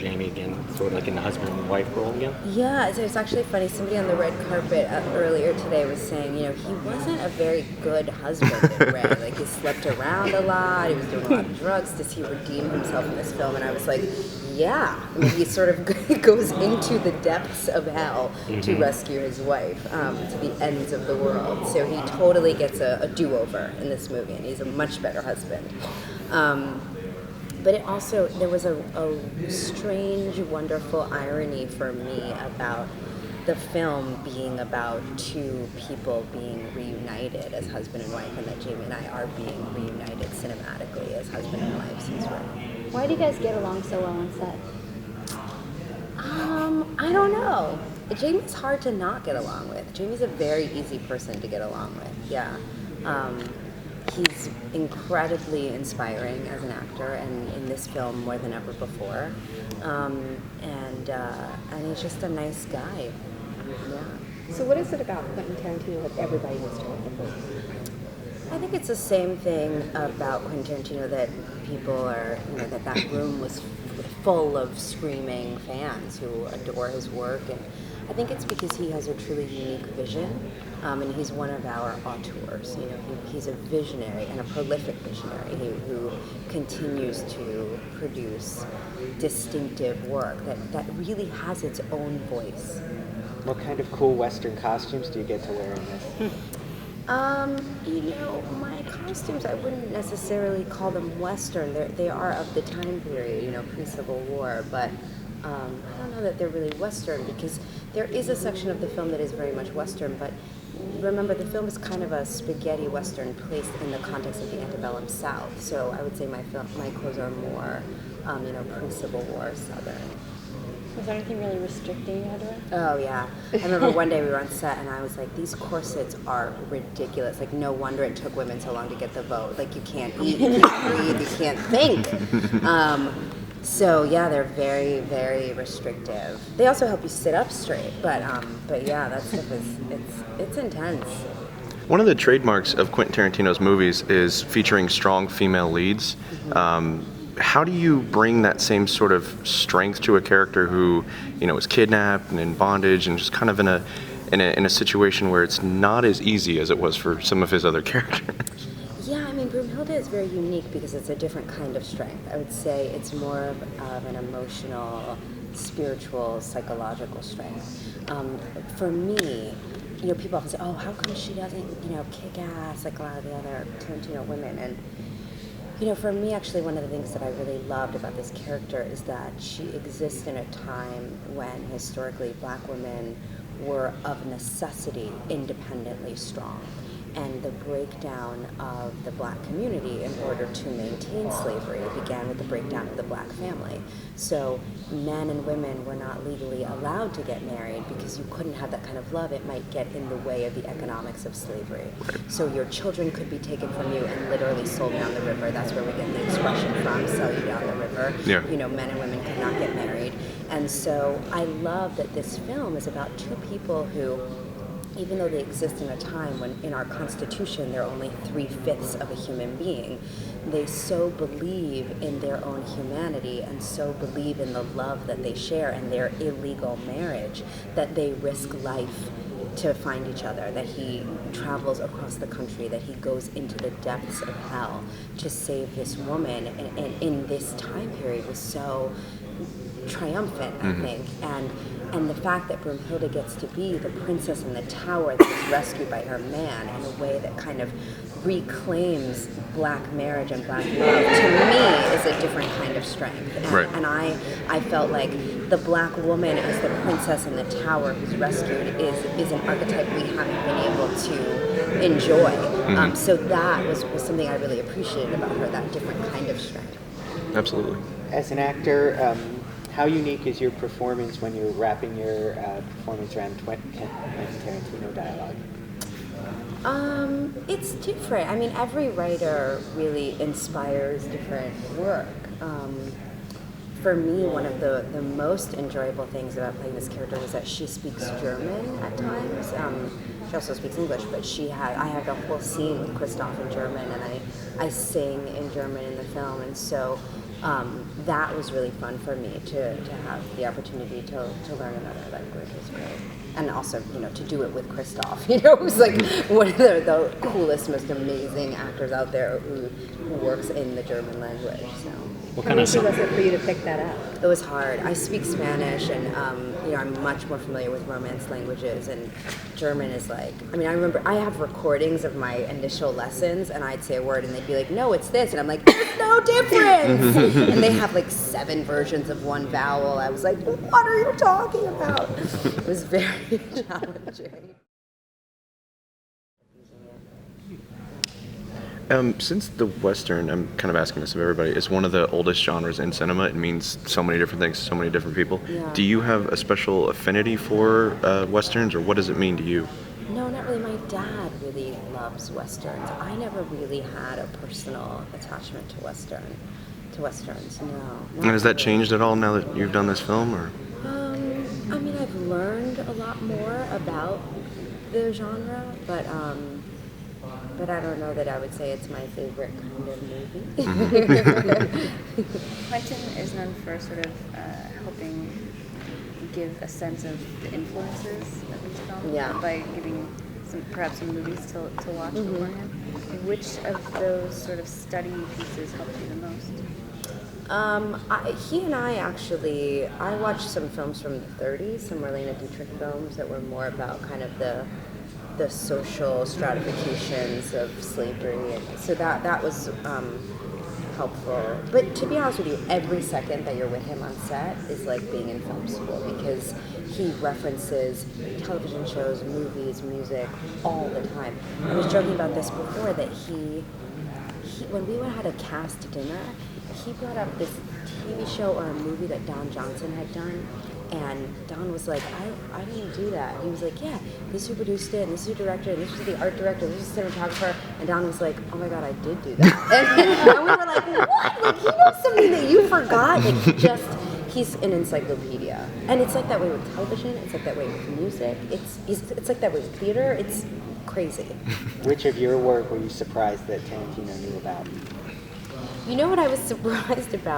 Jamie again, sort of like in the husband and wife role again? Yeah, it's actually funny. Somebody on the red carpet earlier today was saying, he wasn't a very good husband in Ray. Like, he slept around a lot, he was doing a lot of drugs. Does he redeem himself in this film? And I was like, yeah. I mean, he sort of goes into the depths of hell to rescue his wife, to the ends of the world. So he totally gets a do-over in this movie, and he's a much better husband. But there was a strange, wonderful irony for me about the film being about two people being reunited as husband and wife, and that Jamie and I are being reunited cinematically as husband and wife since Ray. Why do you guys get along so well on set? I don't know. Jamie's hard to not get along with. Jamie's a very easy person to get along with, yeah. He's incredibly inspiring as an actor, and in this film more than ever before. And he's just a nice guy. Yeah. So what is it about Quentin Tarantino that everybody wants to work with? I think it's the same thing about Quentin Tarantino, that people are, that room was full of screaming fans who adore his work, and I think it's because he has a truly unique vision, and he's one of our auteurs. He's a visionary and a prolific visionary who continues to produce distinctive work that really has its own voice. What kind of cool Western costumes do you get to wear in this? My costumes, I wouldn't necessarily call them Western. They are of the time period, pre-Civil War, but I don't know that they're really Western, because there is a section of the film that is very much Western, but remember, the film is kind of a spaghetti Western placed in the context of the antebellum South, so I would say my clothes are more, pre-Civil War Southern. Was there anything really restricting you had to wear? Oh, yeah. I remember one day we were on set and I was like, these corsets are ridiculous. Like, no wonder it took women so long to get the vote. Like, you can't eat, you can't breathe, you can't think. So, yeah, they're very, very restrictive. They also help you sit up straight. But yeah, that stuff it's intense. One of the trademarks of Quentin Tarantino's movies is featuring strong female leads. How do you bring that same sort of strength to a character who, is kidnapped and in bondage and just kind of in a situation where it's not as easy as it was for some of his other characters? Yeah, Broomhilda is very unique because it's a different kind of strength. I would say it's more of an emotional, spiritual, psychological strength. For me, people often say, oh, how come she doesn't, kick ass like a lot of the other Tarantino women? And for me, actually, one of the things that I really loved about this character is that she exists in a time when historically black women were of necessity independently strong. And the breakdown of the black community in order to maintain slavery began with the breakdown of the black family. So men and women were not legally allowed to get married because you couldn't have that kind of love. It might get in the way of the economics of slavery. So your children could be taken from you and literally sold down the river. That's where we get the expression from, sell you down the river. Yeah. Men and women could not get married. And so I love that this film is about two people who, even though they exist in a time when in our Constitution they're only 3/5 of a human being, they so believe in their own humanity and so believe in the love that they share and their illegal marriage that they risk life to find each other, that he travels across the country, that he goes into the depths of hell to save this woman, and in this time period was so triumphant, I think, and the fact that Broomhilda gets to be the princess in the tower that is rescued by her man in a way that kind of reclaims black marriage and black love, to me, is a different kind of strength. And I felt like the black woman as the princess in the tower who's rescued is an archetype we haven't been able to enjoy. So that was something I really appreciated about her, that different kind of strength. Absolutely. As an actor, how unique is your performance when you're wrapping your performance around Quentin Tarantino dialogue? It's different. Every writer really inspires different work. For me, one of the most enjoyable things about playing this character is that she speaks German at times. She also speaks English, but I have a whole scene with Christoph in German, and I sing in German in the film, and so That was really fun for me to have the opportunity to learn another language was great. And also, to do it with Christoph, who's like one of the coolest, most amazing actors out there who works in the German language. So. What How kind of easy song? was it for you to pick that up? It was hard. I speak Spanish, and I'm much more familiar with Romance languages. And German is like, I remember I have recordings of my initial lessons, and I'd say a word, and they'd be like, "No, it's this," and I'm like, "There's no difference." And they have like 7 versions of one vowel. I was like, "What are you talking about?" It was very challenging. Since the Western, I'm kind of asking this of everybody, is one of the oldest genres in cinema. It means so many different things to so many different people. Yeah. Do you have a special affinity for Westerns, or what does it mean to you? No, not really. My dad really loves Westerns. I never really had a personal attachment to Westerns, no. And has that really. changed at all now that you've done this film, or? I've learned a lot more about the genre, but I don't know that I would say it's my favorite kind of movie. Quentin is known for sort of helping give a sense of the influences of each film by giving perhaps some movies to watch beforehand. Which of those sort of study pieces helped you the most? He and I actually, I watched some films from the 30s, some Marlene Dietrich films that were more about kind of the social stratifications of slavery, and so that was helpful. But to be honest with you, every second that you're with him on set is like being in film school, because he references television shows, movies, music all the time. I was joking about this before, that he when we had a cast dinner, he brought up this TV show or a movie that Don Johnson had done. And Don was like, I didn't do that. He was like, yeah, this is who produced it, and this is who directed it, and this was the art director, this is the cinematographer. And Don was like, oh my God, I did do that. And we were like, what? Like, he knows something that you forgot. Like, he's an encyclopedia. And it's like that way with television, it's like that way with music, it's like that way with theater. It's crazy. Which of your work were you surprised that Tarantino knew about? You know what I was surprised about?